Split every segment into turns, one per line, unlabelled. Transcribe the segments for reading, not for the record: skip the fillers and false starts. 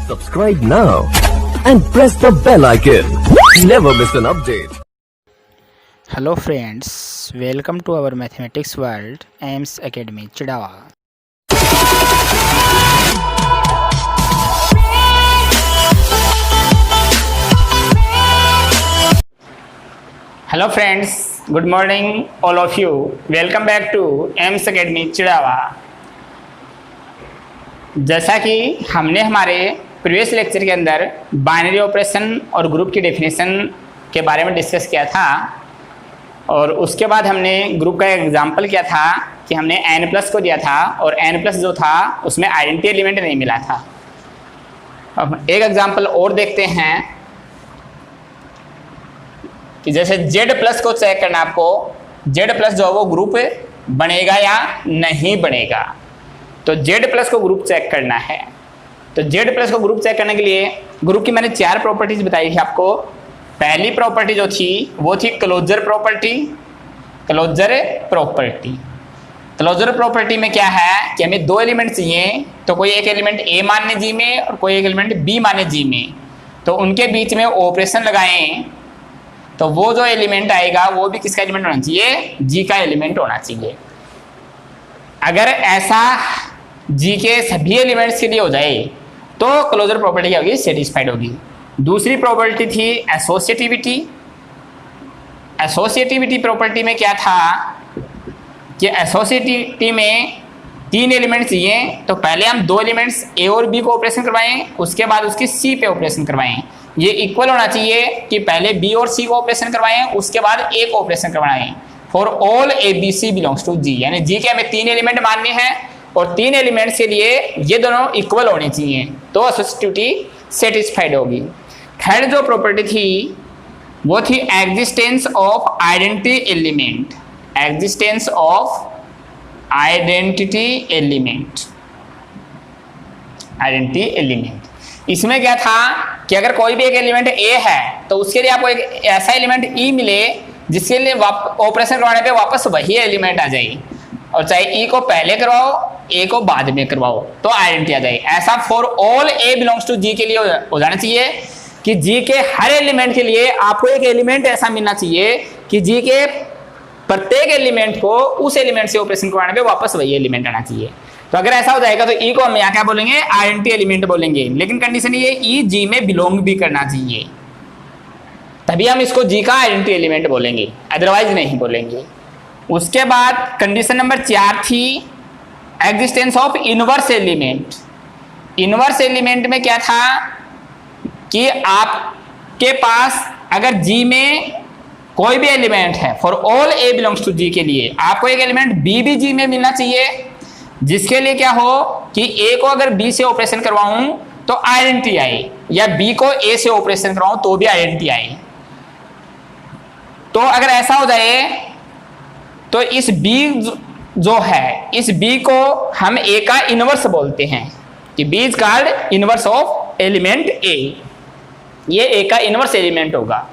Subscribe now and press the bell icon. Never miss an update.
Hello friends, welcome to our mathematics world, AIMS Academy, Chidawa. Hello friends, good morning all of you. Welcome back to AIMS Academy, Chidawa. जैसा कि हमने हमारे previous lecture के अंदर binary operation और group की definition के बारे में डिस्कस किया था और उसके बाद हमने ग्रुप का एक एग्जांपल किया था कि हमने n+ को दिया था और n+ जो था उसमें आइडेंटिटी एलिमेंट नहीं मिला था। अब एक एग्जांपल और देखते हैं कि जैसे Z+ को चेक करना आपको, Z+ जो है वो ग्रुप बनेगा या नहीं बनेगा। तो Z+ को ग्रुप चेक करना है। तो Z+ को ग्रुप चेक करने के लिए ग्रुप की मैंने 4 प्रॉपर्टीज बताई थी आपको। पहली प्रॉपर्टी जो थी वो थी क्लोजर प्रॉपर्टी। क्लोजर प्रॉपर्टी में क्या है कि हमें 2 एलिमेंट चाहिए, तो कोई एक एलिमेंट A माने G में और कोई एक एलिमेंट B माने G में, तो उनके बीच में ऑपरेशन लगाएं तो वो जो एलिमेंट आएगा वो भी किसका एलिमेंट होना चाहिए? G का एलिमेंट होना चाहिए। अगर ऐसा G के सभी एलिमेंट्स के लिए हो जाए तो क्लोजर प्रॉपर्टी क्या होगी? सेटिस्फाइड होगी। दूसरी प्रॉपर्टी थी एसोसिएटिविटी। एसोसिएटिविटी प्रॉपर्टी में क्या था कि एसोसिएटिविटी में 3 एलिमेंट्स चाहिए, तो पहले हम 2 एलिमेंट्स A और B को ऑपरेशन करवाएं, उसके बाद उसकी C पे ऑपरेशन करवाएं। ये इक्वल होना चाहिए कि पहले B और C को ऑपरेशन करवाएं, उसके बाद A को ऑपरेशन करवाएं। For all ABC belongs to G, यानी G के हमें 3 एलिमेंट मानने हैं और 3 एलिमेंट्स के लिए ये दोनों इक्वल होने चाहिए, तो एसोसिएटिविटी सेटिस्फाइड होगी। थर्ड जो प्रॉपर्टी थी वो थी existence of identity element. Existence of identity element. Identity element इसमें क्या था कि अगर कोई भी एक एलिमेंट A है तो उसके लिए आपको एक ऐसा एलिमेंट E मिले जिसके लिए ऑपरेशन करवाने पे वापस वही एलिमेंट आ जाए, और चाहे E को पहले करवाओ A को बाद में करवाओ तो आइडेंटिटी आ जाए। ऐसा for all A belongs to G के लिए हो जाना चाहिए कि G के हर एलिमेंट के लिए आपको एक एलिमेंट ऐसा मिलना चाहिए कि G के प्रत्येक एलिमेंट को उस एलिमेंट से ऑपरेशन करवाने पे वापस वही एलिमेंट आना चाहिए। तो अगर ऐसा हो जाएगा तो E को हम यहाँ क्या बोलेंगे? आइडेंटिटी एलिमेंट बोलेंगे, लेकिन कंडीशन ये E G में बिलोंग भी करना चाहिए, तभी हम इसको G का आइडेंटिटी एलिमेंट बोलेंगे, अदरवाइज नहीं बोलेंगे। उसके बाद कंडीशन नंबर 4 थी existence of inverse element. Inverse element में क्या था कि आपके पास अगर G में कोई भी एलिमेंट है, for all A belongs to G के लिए आपको एक एलिमेंट B भी G में मिलना चाहिए, जिसके लिए क्या हो कि A को अगर B से ऑपरेशन करवाऊं तो आइडेंटिटी आए, या B को A से ऑपरेशन करवाऊं तो भी आइडेंटिटी आए। तो अगर ऐसा हो जाए तो इस B जो है, इस B को हम A का इनवर्स बोलते हैं कि B is called inverse of element A। ये A का इनवर्स एलिमेंट होगा।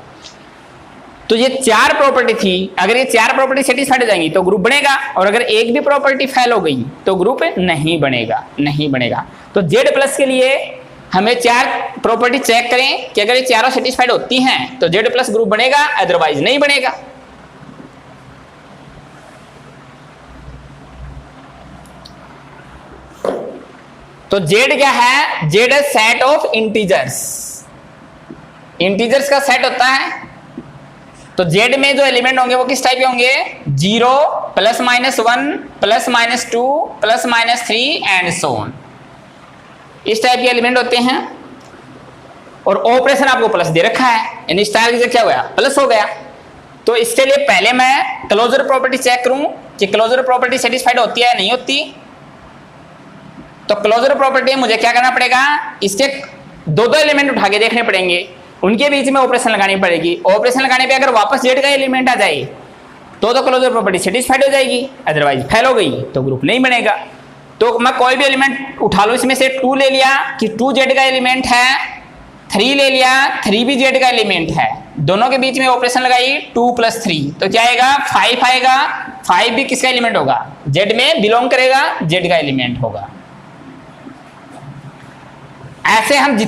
तो ये 4 प्रॉपर्टी थी, अगर ये 4 प्रॉपर्टी सेटिस्फाइड हो जाएंगी तो ग्रुप बनेगा, और अगर एक भी प्रॉपर्टी फेल हो गई तो ग्रुप नहीं बनेगा। तो Z+ के लिए हमें 4 प्रॉपर्टी चेक करें कि अगर ये चारों सेटिस्फाइड होती हैं तो Z+ ग्रुप बनेगा, अदरवाइज नहीं बनेगा। तो Z क्या है? Z है सेट ऑफ इंटीजर्स। इंटीजर्स का सेट होता है, तो Z में जो एलिमेंट होंगे वो किस टाइप के होंगे? 0 +-1 +-2 +-3 एंड सो ऑन, इस टाइप के एलिमेंट होते हैं। और ऑपरेशन आपको प्लस दे रखा है, यानी स्टार की जगह क्या हो गया? प्लस हो गया। तो इसके लिए पहले मैं क्लोजर प्रॉपर्टी चेक करूं कि क्लोजर प्रॉपर्टी सेटिस्फाइड होती है नहीं होती। तो क्लोजर प्रॉपर्टी मुझे क्या करना पड़ेगा? इसके 2 एलिमेंट उठा के देखने पड़ेंगे, उनके बीच में ऑपरेशन लगानी पड़ेगी। ऑपरेशन लगाने पे अगर वापस Z का एलिमेंट आ जाए तो क्लोजर प्रॉपर्टी सेटिस्फाइड हो जाएगी, अदरवाइज फेल हो गई तो ग्रुप नहीं बनेगा। तो मैं कोई भी एलिमेंट उठा लो, इसमें से 2 ले लिया कि 2 Z का एलिमेंट है, 3 ले लिया, 3 भी Z का एलिमेंट है, दोनों के बीच में ऑपरेशन लगाई 2 + 3 तो क्या आएगा? 5 आएगा। 5 भी किसका एलिमेंट होगा? Z में बिलोंग करेगा, Z का एलिमेंट होगा। ऐसे हम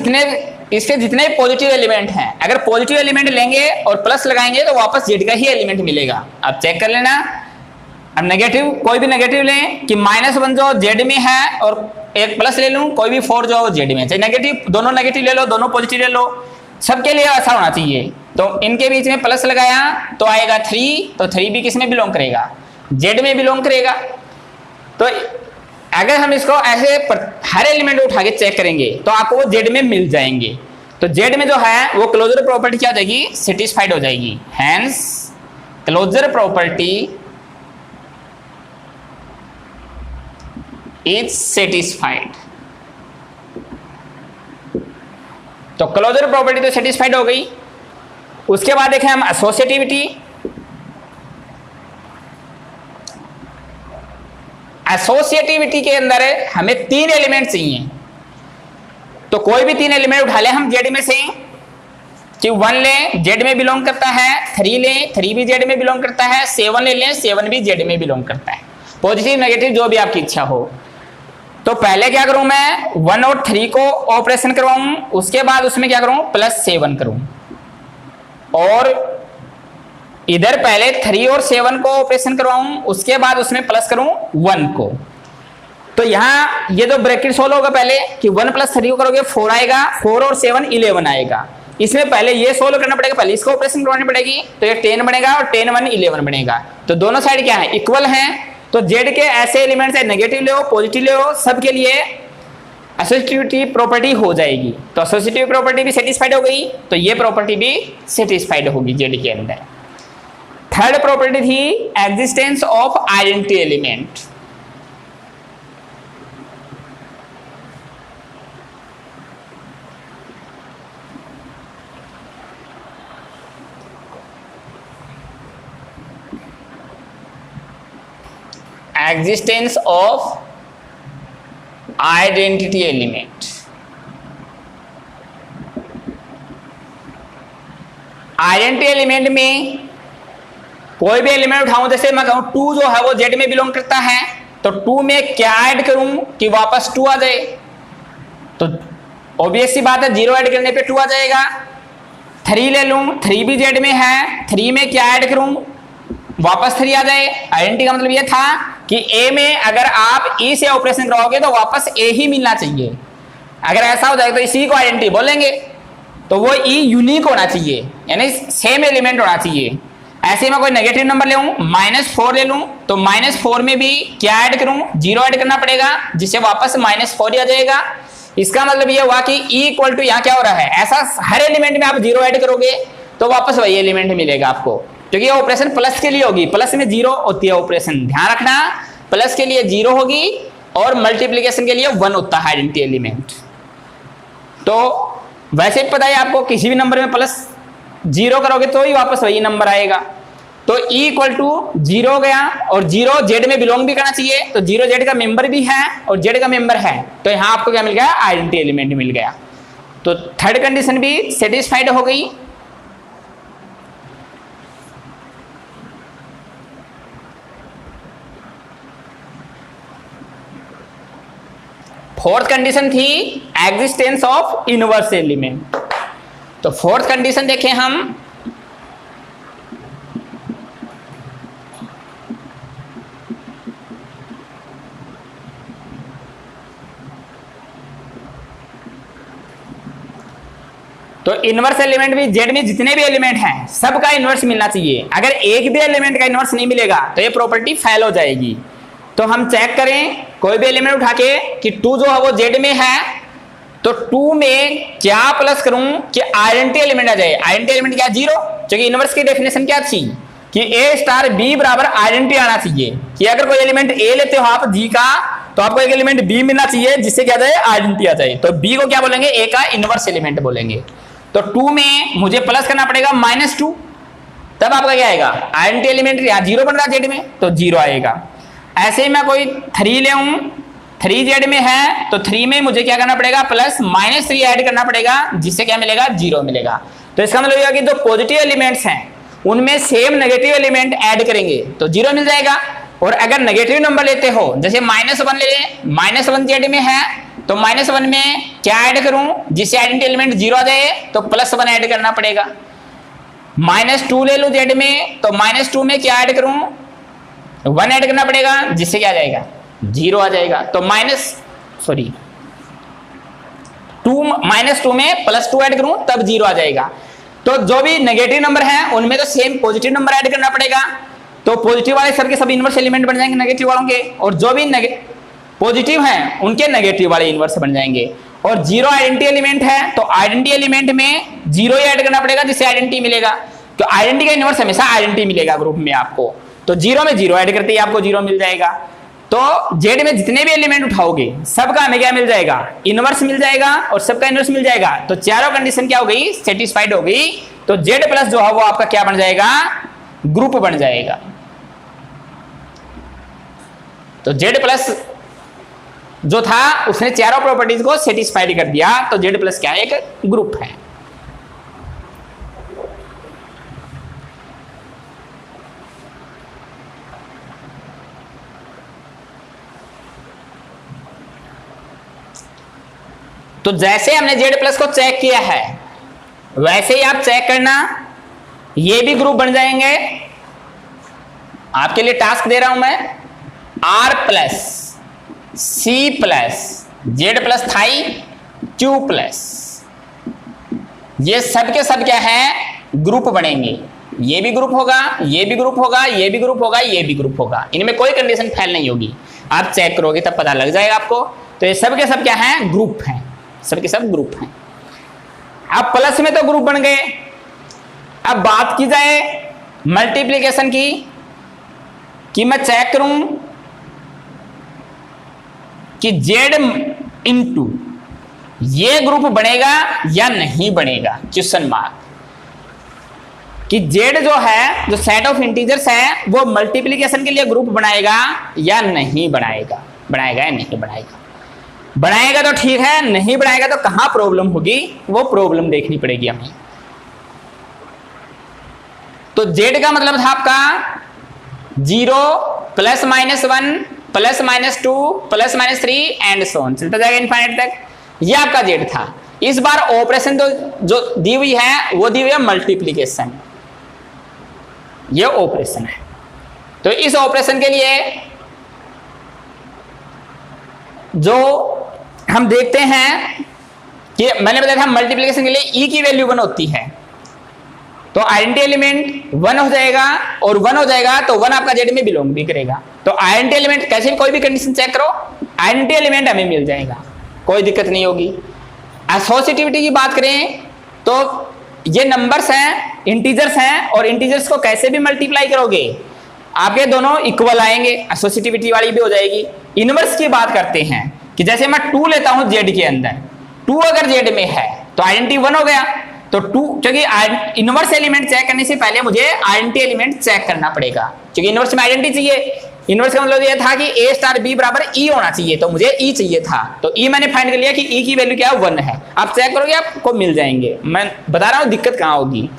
इसके जितने पॉजिटिव एलिमेंट हैं, अगर पॉजिटिव एलिमेंट लेंगे और प्लस लगाएंगे तो वापस जेड का ही एलिमेंट मिलेगा। अब चेक कर लेना। अब नेगेटिव, कोई भी नेगेटिव लें कि -1 जो जेड में है और एक प्लस ले लूं, कोई भी 4 जो जेड में, चाहे नेगेटिव, दोनों नेगेटिव ले लो, दोनों पॉजिटिव ले लो, सबके लिए ऐसा होना चाहिए। तो इनके बीच में प्लस लगाया तो आएगा 3, तो 3 भी किस में बिलोंग करेगा, जेड में बिलोंग करेगा। तो अगर हम इसको ऐसे हर एलिमेंट उठा के चेक करेंगे तो आपको वो जेड में मिल जाएंगे। तो जेड में जो है वो क्लोजर प्रॉपर्टी क्या हो जाएगी, सेटिस्फाइड हो जाएगी। Hence closure property is satisfied. तो क्लोजर प्रॉपर्टी तो सेटिस्फाइड हो गई। उसके बाद देखें हम एसोसिएटिविटी। एसोसिएटिविटी के अंदर हमें 3 एलिमेंट चाहिए। तो कोई भी 3 एलिमेंट उठा ले हम जेड में से, कि 1 ले जेड में बिलोंग करता है, 3 ले 3 भी जेड में बिलोंग करता है, 7 ले लें 7 भी जेड में बिलोंग करता है। पॉजिटिव नेगेटिव जो भी आपकी इच्छा हो। तो पहले क्या करूं मैं, 1 और 3 को ऑपरेशन करवाऊं, उसके बाद उसमें क्या करूं, +7 करूं, और इधर पहले 3 और 7 को ऑपरेशन करवाऊं, उसके बाद उसमें प्लस करूं 1 को। तो यहां ये जो ब्रैकेट सोल्व होगा पहले कि 1 + 3 को करोगे 4 आएगा, 4 और 7 11 आएगा। इसमें पहले ये सोल्व करना पड़ेगा, पहले इसको ऑपरेशन करवानी पड़ेगी, तो ये 10 बनेगा और 10 1 11 बनेगा। तो दोनों साइड क्या है, इक्वल हैं। तो जेड के ऐसे एलिमेंट्स है, नेगेटिव ले हो पॉजिटिव ले हो, सबके लिए एसोसिएटिविटी प्रॉपर्टी हो जाएगी। तो एसोसिएटिव प्रॉपर्टी भी सेटिस्फाइड हो गई, तो ये प्रॉपर्टी भी सेटिस्फाइड होगी जेड के अंदर। थर्ड प्रॉपर्टी थी existence of identity element. Existence of identity element. Identity element में कोई भी एलिमेंट उठाऊं, जैसे मैं कहूं 2 जो है वो जेड में बिलोंग करता है, तो 2 में क्या ऐड करूं कि वापस 2 आ जाए। तो ऑब्वियस सी बात है 0 ऐड करने पे 2 आ जाएगा। 3 ले लूं, 3 भी जेड में है, 3 में क्या ऐड करूं वापस 3 आ जाए। आइडेंटिटी का मतलब ये था कि ए में अगर आप ई से ऑपरेशन कराओगे तो वापस ए ही मिलना चाहिए। अगर ऐसा हो जाए तो इसी को आइडेंटिटी बोलेंगे। तो वो ई यूनिक होना चाहिए, यानी सेम एलिमेंट होना चाहिए। ऐसे मैं कोई नेगेटिव नंबर ले -4 ले लूं, तो -4 में भी क्या ऐड करूं, 0 ऐड करना पड़ेगा, जिससे वापस -4 ही आ जाएगा। इसका मतलब ये हुआ कि ई इक्वल टू यहाँ क्या हो रहा है, ऐसा हर एलिमेंट में आप 0 ऐड करोगे तो वापस वही एलिमेंट मिलेगा आपको, क्योंकि ये ऑपरेशन प्लस के लिए होगी। प्लस में 0 होती है ऑपरेशन, ध्यान रखना। प्लस के लिए 0 होगी और मल्टीप्लीकेशन के लिए 1 होता है आइडेंटिटी एलिमेंट। तो वैसे पता है आपको, किसी भी नंबर में +0 करोगे तो ही वापस वही नंबर आएगा। तो ई इक्वल टू 0 गया, और 0 जेड में बिलोंग भी करना चाहिए, तो 0 जेड का मेंबर भी है और जेड का मेंबर है, तो यहां आपको क्या मिल गया, आइडेंटिटी एलिमेंट मिल गया। तो थर्ड कंडीशन भी सेटिस्फाइड हो गई। फोर्थ कंडीशन थी एग्जिस्टेंस ऑफ इनवर्स एलिमेंट। तो फोर्थ कंडीशन देखें हम, तो इनवर्स एलिमेंट भी जेड में जितने भी एलिमेंट हैं सबका इनवर्स मिलना चाहिए। अगर एक भी एलिमेंट का इनवर्स नहीं मिलेगा तो ये प्रॉपर्टी फेल हो जाएगी। तो हम चेक करें कोई भी एलिमेंट उठा के कि 2 जो है वो जेड में है, तो 2 में क्या प्लस करूं कि आइडेंटिटी एलिमेंट आ जाए। आइडेंटिटी एलिमेंट क्या, 0, क्योंकि इनवर्स की डेफिनेशन क्या थी कि ए स्टार बी बराबर आइडेंटिटी आना चाहिए, कि अगर कोई एलिमेंट ए लेते हो आप जी का, तो आपको एक एलिमेंट बी मिलना चाहिए जिससे क्या जाए, आइडेंटिटी आ जाए। तो बी को क्या बोलेंगे, ए का इनवर्स एलिमेंट बोलेंगे। तो 2 में मुझे प्लस करना पड़ेगा -2, तब आपका क्या आएगा, आइडेंटिटी एलिमेंट यहाँ 0 बन रहा है जेड में, तो 0 आएगा। ऐसे ही मैं कोई 3 ले आऊं, 3 जेड में है, तो 3 में मुझे क्या करना पड़ेगा, +-3 ऐड करना पड़ेगा, जिससे क्या मिलेगा, 0 मिलेगा। तो इसका मतलब यह कि जो पॉजिटिव एलिमेंट्स हैं उनमें सेम नेगेटिव एलिमेंट ऐड करेंगे तो 0 मिल जाएगा। और अगर नेगेटिव नंबर लेते हो, जैसे -1 ले लें, -1 जेड में है, तो -1 में क्या ऐड करूं जिससे आइडेंटिटी एलिमेंट 0 आ जाए, तो +1 ऐड करना पड़ेगा। -2 ले लूं जेड में, तो -2 में क्या ऐड करूं, 1 ऐड करना पड़ेगा जिससे क्या आ जाएगा, 0 आ जाएगा। तो -2 में +2 ऐड करूं तब 0 आ जाएगा। तो जो भी नेगेटिव नंबर है उनमें तो सेम पॉजिटिव नंबर ऐड करना पड़ेगा, तो पॉजिटिव वाले सबके सब इनवर्स एलिमेंट बन जाएंगे नेगेटिव वालों के, और जो भी पॉजिटिव हैं उनके नेगेटिव वाले इनवर्स बन जाएंगे। और 0 आइडेंटिटी एलिमेंट है तो आइडेंटिटी एलिमेंट में 0 ही ऐड करना पड़ेगा जिससे आइडेंटिटी मिलेगा। तो आइडेंटिटी का इनवर्स हमेशा आइडेंटिटी मिलेगा ग्रुप में आपको, तो 0 में 0 ऐड करते ही आपको 0 मिल जाएगा। तो जेड में जितने भी एलिमेंट उठाओगे सबका हमें क्या मिल जाएगा, इनवर्स मिल जाएगा और सबका इनवर्स मिल जाएगा। तो चारों कंडीशन क्या हो गई, सेटिस्फाइड हो गई। तो जेड प्लस जो है वो आपका क्या बन जाएगा, ग्रुप बन जाएगा। तो जेड प्लस जो था उसने चारों प्रॉपर्टीज को सेटिस्फाइड कर दिया, तो जेड प्लस क्या है, एक ग्रुप है। तो जैसे हमने जेड प्लस को चेक किया है वैसे ही आप चेक करना, ये भी ग्रुप बन जाएंगे। आपके लिए टास्क दे रहा हूं मैं, R plus C plus Z plus थाई क्यू प्लस, ये सब के सब क्या है, ग्रुप बनेंगे। ये भी ग्रुप होगा, ये भी ग्रुप होगा, ये भी ग्रुप होगा, ये भी ग्रुप होगा, इनमें कोई कंडीशन फेल नहीं होगी। आप चेक करोगे तब पता लग जाएगा आपको। तो ये सब के सब क्या है, ग्रुप हैं, सब के सब ग्रुप हैं। अब प्लस में तो ग्रुप बन गए। अब बात की जाए मल्टीप्लिकेशन की, कि मैं चेक करूं कि जेड इंटू ये ग्रुप बनेगा या नहीं बनेगा, क्वेश्चन मार्क। कि जेड जो है, जो सेट ऑफ इंटीजर्स है, वो मल्टीप्लिकेशन के लिए ग्रुप बनाएगा या नहीं बनाएगा, बनाएगा या नहीं बनाएगा। बनाएगा तो ठीक है, नहीं बनाएगा तो कहां प्रॉब्लम होगी, वो प्रॉब्लम देखनी पड़ेगी हमें। तो जेड का मतलब था आपका 0 plus -1 plus -2 plus -3 and so on, चलता जाएगा इनफाइनाइट तक। ये आपका जेड था। इस बार ऑपरेशन जो दी हुई है वो दी हुई है मल्टीप्लिकेशन, ये ऑपरेशन है। तो इस ऑपरेशन के लिए जो हम देखते हैं कि मैंने बताया था मल्टीप्लिकेशन के लिए ई की वैल्यू 1 होती है, तो आइडेंटिटी एलिमेंट 1 हो जाएगा, और 1 हो जाएगा तो 1 आपका जेड में बिलोंग भी करेगा। तो आइडेंटिटी एलिमेंट कैसे भी कोई भी कंडीशन चेक करो, आइडेंटिटी एलिमेंट हमें मिल जाएगा, कोई दिक्कत नहीं होगी। एसोसिएटिविटी की बात करें तो ये नंबर्स हैं, इंटीजर्स हैं, और इंटीजर्स को कैसे भी मल्टीप्लाई करोगे आपके दोनों इक्वल आएंगे, एसोसिएटिविटी वाली भी हो जाएगी। इनवर्स की बात करते हैं कि जैसे मैं 2 लेता हूं जेड के अंदर, 2 अगर जेड में है तो आइडेंटिटी 1 हो गया। तो 2, क्योंकि इनवर्स एलिमेंट चेक करने से पहले मुझे आइडेंटिटी एलिमेंट चेक करना पड़ेगा, क्योंकि इनवर्स में आइडेंटिटी चाहिए। इनवर्स का मतलब ये था कि A स्टार B बराबर E होना चाहिए, तो मुझे E चाहिए था, तो E मैंने फाइंड कर लिया कि E की वैल्यू क्या है, 1 है। आप चेक करोगे आपको मिल जाएंगे, मैं बता रहा हूं दिक्कत कहां होगी।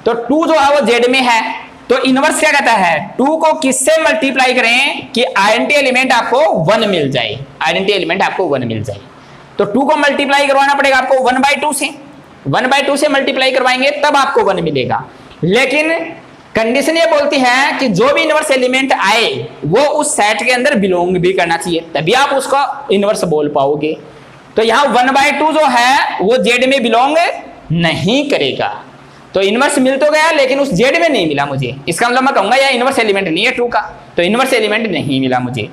तो 2 जो है वो जेड में है, तो इनवर्स क्या कहता है, 2 को किससे मल्टीप्लाई करें कि आइडेंटिटी एलिमेंट आपको 1 मिल जाए, आइडेंटिटी एलिमेंट आपको 1 मिल जाए। तो 2 को मल्टीप्लाई करवाना पड़ेगा आपको 1/2 से, 1/2 से मल्टीप्लाई करवाएंगे तब आपको 1 मिलेगा। लेकिन कंडीशन ये बोलती है कि जो भी इनवर्स एलिमेंट आए वो उस सेट के अंदर बिलोंग भी करना चाहिए, तभी आप उसको इनवर्स बोल पाओगे। तो यहां 1/2 जो है वो जेड में बिलोंग नहीं करेगा, तो इनवर्स मिल तो गया लेकिन उस जेड में नहीं मिला मुझे। इसका मतलब मैं कहूंगा यह इनवर्स एलिमेंट नहीं है 2 का, तो इनवर्स एलिमेंट नहीं मिला मुझे।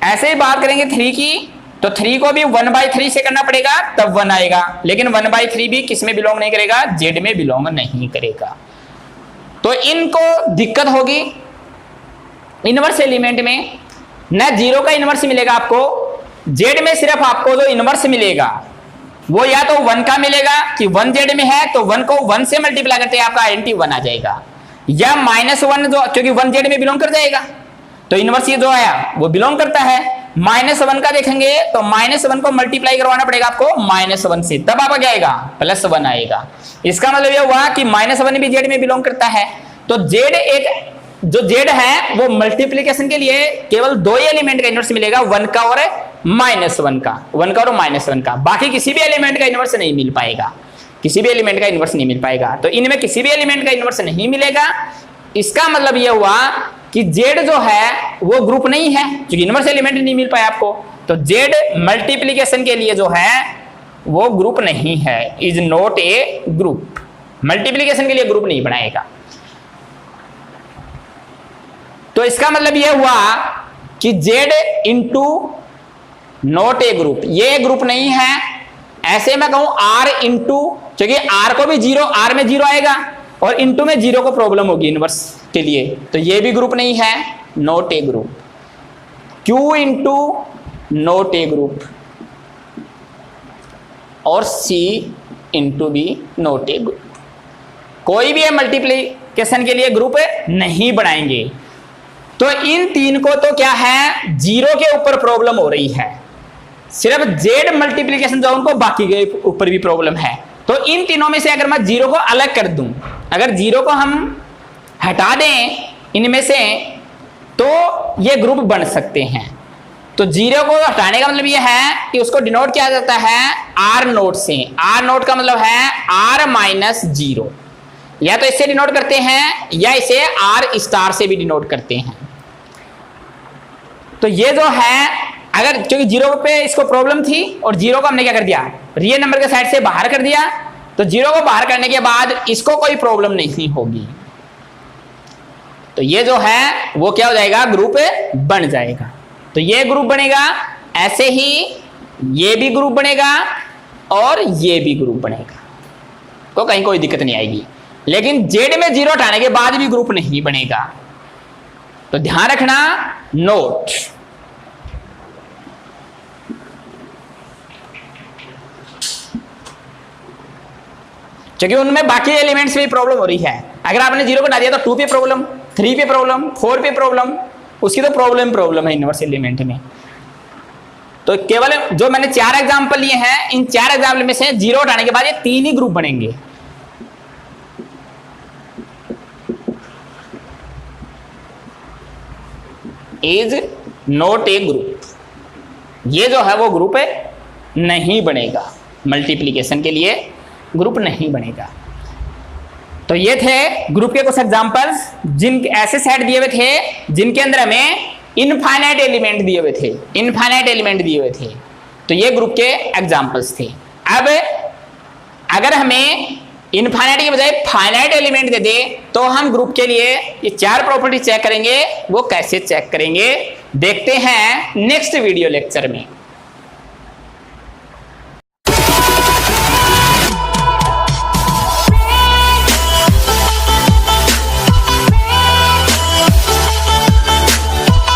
ऐसे ही बात करेंगे 3 की, तो 3 को भी 1/3 से करना पड़ेगा तब 1 आएगा, लेकिन 1/3 भी किस में बिलोंग नहीं करेगा, जेड में बिलोंग नहीं करेगा। तो इनको दिक्कत होगी इनवर्स एलिमेंट में, न 0 का इनवर्स मिलेगा आपको, जेड में सिर्फ आपको जो इनवर्स मिलेगा वो या तो 1 का मिलेगा कि 1 जेड में है तो 1 को 1 से मल्टीप्लाई करते हैं आपका आइडेंटिटी 1 आ जाएगा, या -1 जो क्योंकि 1 जेड में बिलोंग कर जाएगा तो इनवर्स ये जो आया वो बिलोंग करता है। -1 का देखेंगे तो -1 को मल्टीप्लाई करवाना पड़ेगा आपको -1 से, तब आपका क्या आएगा, +1 आएगा। इसका मतलब ये हुआ कि -1 भी जेड में बिलोंग करता है। तो जेड एक जो Z है वो मल्टीप्लीकेशन के लिए केवल 2 ही एलिमेंट का इनवर्स मिलेगा, 1 का और -1 का, 1 का और -1 का, बाकी किसी भी एलिमेंट का इनवर्स नहीं मिल पाएगा, किसी भी एलिमेंट का इनवर्स नहीं मिल पाएगा। तो इनमें किसी भी एलिमेंट का इनवर्स नहीं मिलेगा। इसका मतलब यह हुआ कि Z जो है वो ग्रुप नहीं है, क्योंकि इनवर्स एलिमेंट नहीं मिल पाया आपको। तो Z मल्टीप्लीकेशन के लिए जो है वो ग्रुप नहीं है, is not a group, multiplication के लिए ग्रुप नहीं बनाएगा। तो इसका मतलब यह हुआ कि Z into not a group, ये ग्रुप नहीं है। ऐसे मैं कहूं R इंटू, क्योंकि R को भी 0, R में 0 आएगा और इंटू में 0 को प्रॉब्लम होगी इनवर्स के लिए, तो ये भी ग्रुप नहीं है, not a group. Q into not a group और C इंटू भी नॉट ए ग्रुप, कोई भी मल्टीप्लीकेशन के लिए ग्रुप नहीं बनाएंगे। तो इन तीन को तो क्या है, 0 के ऊपर प्रॉब्लम हो रही है, सिर्फ Z मल्टीप्लीकेशन जो उनको बाकी के ऊपर भी प्रॉब्लम है। तो इन तीनों में से अगर मैं 0 को अलग कर दूं, अगर 0 को हम हटा दें इनमें से, तो ये ग्रुप बन सकते हैं। तो 0 को हटाने का मतलब ये है कि उसको डिनोट किया जाता है R नोट से। R नोट का मतलब है R माइनस 0, या तो इससे डिनोट करते हैं या इसे R स्टार से भी डिनोट करते हैं। तो ये जो है, अगर क्योंकि 0 पे इसको प्रॉब्लम थी और 0 को हमने क्या कर दिया, रियल नंबर के साइड से बाहर कर दिया, तो 0 को बाहर करने के बाद इसको कोई प्रॉब्लम नहीं होगी। तो ये जो है वो क्या हो जाएगा, ग्रुप बन जाएगा। तो ये ग्रुप बनेगा, ऐसे ही ये भी ग्रुप बनेगा और ये भी ग्रुप बनेगा, तो कहीं कोई दिक्कत नहीं आएगी। लेकिन Z में 0 हटाने के बाद भी ग्रुप नहीं बनेगा, तो ध्यान रखना, नोट। क्योंकि उनमें बाकी एलिमेंट्स में प्रॉब्लम हो रही है। अगर आपने 0 को हटा दिया तो 2 पे प्रॉब्लम, 3 पे प्रॉब्लम, 4 पे प्रॉब्लम, उसकी तो प्रॉब्लम है इनवर्स एलिमेंट में। तो केवल जो मैंने 4 एग्जाम्पल लिए हैं, इन 4 एग्जाम्पल में से 0 हटाने के बाद ये 3 ही ग्रुप बनेंगे। इज नॉट ए ग्रुप, ये जो है वो ग्रुप नहीं बनेगा, मल्टीप्लीकेशन के लिए ग्रुप नहीं बनेगा। तो ये थे ग्रुप के कुछ एग्जांपल्स, जिन ऐसे सेट दिए हुए थे जिनके अंदर हमें इनफाइनाइट एलिमेंट दिए हुए थे, इनफाइनाइट एलिमेंट दिए हुए थे। तो ये ग्रुप के एग्जांपल्स थे। अब अगर हमें इनफाइनाइट की बजाय फाइनाइट एलिमेंट दे दे, तो हम ग्रुप के लिए ये 4 प्रॉपर्टी चेक करेंगे। वो कैसे चेक करेंगे देखते हैं नेक्स्ट वीडियो लेक्चर में।